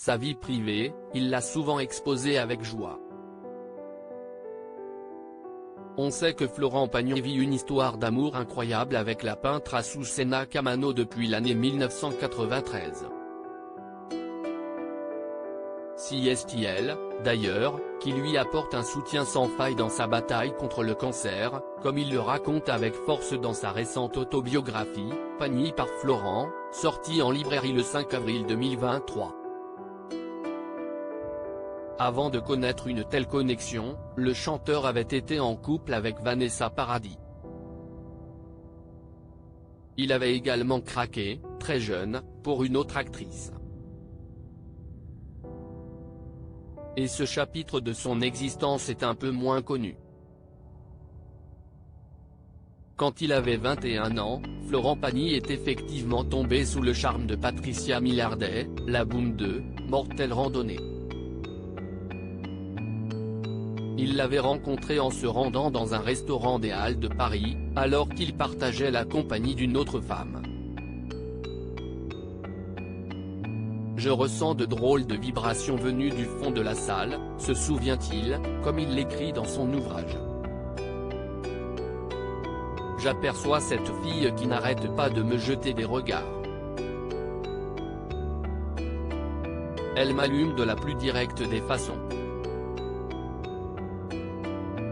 Sa vie privée, il l'a souvent exposée avec joie. On sait que Florent Pagny vit une histoire d'amour incroyable avec la peintre Azucena Camano depuis l'année 1993. C'est elle, d'ailleurs, qui lui apporte un soutien sans faille dans sa bataille contre le cancer, comme il le raconte avec force dans sa récente autobiographie, Pagny par Florent, sortie en librairie le 5 avril 2023. Avant de connaître une telle connexion, le chanteur avait été en couple avec Vanessa Paradis. Il avait également craqué, très jeune, pour une autre actrice. Et ce chapitre de son existence est un peu moins connu. Quand il avait 21 ans, Florent Pagny est effectivement tombé sous le charme de Patricia Millardet, la Boum 2, Mortelle Randonnée. Il l'avait rencontrée en se rendant dans un restaurant des Halles de Paris, alors qu'il partageait la compagnie d'une autre femme. Je ressens de drôles de vibrations venues du fond de la salle, se souvient-il, comme il l'écrit dans son ouvrage. J'aperçois cette fille qui n'arrête pas de me jeter des regards. Elle m'allume de la plus directe des façons.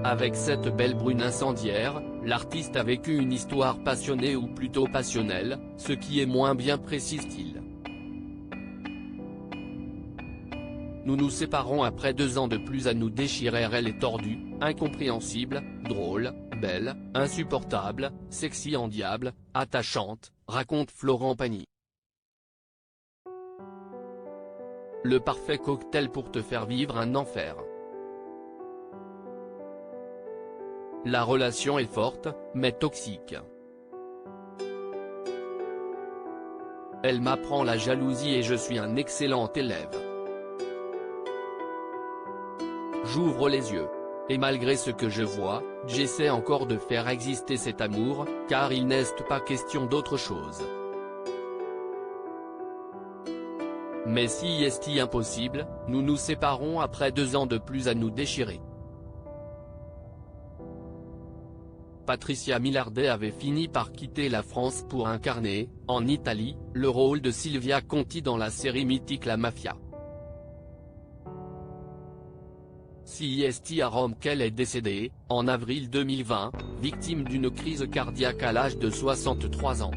Avec cette belle brune incendiaire, l'artiste a vécu une histoire passionnée ou plutôt passionnelle, ce qui est moins bien précise-t-il. Nous nous séparons après 2 ans de plus à nous déchirer. Elle est tordue, incompréhensible, drôle, belle, insupportable, sexy en diable, attachante, raconte Florent Pagny. Le parfait cocktail pour te faire vivre un enfer. La relation est forte, mais toxique. Elle m'apprend la jalousie et je suis un excellent élève. J'ouvre les yeux. Et malgré ce que je vois, j'essaie encore de faire exister cet amour, car il n'est pas question d'autre chose. Mais si est impossible, nous nous séparons après 2 ans de plus à nous déchirer. Patricia Millardet avait fini par quitter la France pour incarner, en Italie, le rôle de Silvia Conti dans la série mythique La Mafia. C'est à Rome qu'elle est décédée, en avril 2020, victime d'une crise cardiaque à l'âge de 63 ans.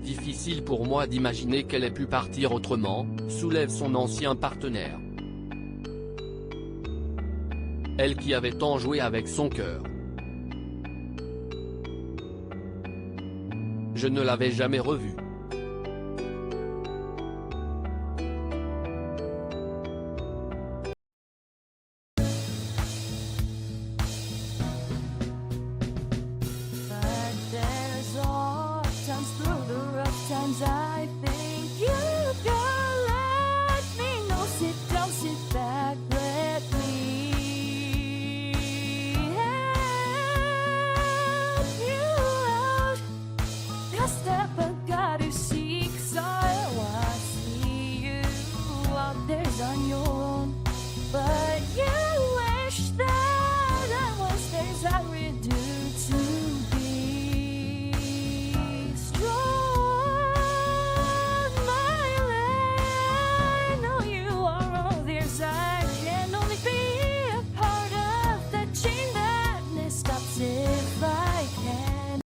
Difficile pour moi d'imaginer qu'elle ait pu partir autrement, soulève son ancien partenaire. Elle qui avait tant joué avec son cœur. Je ne l'avais jamais revue.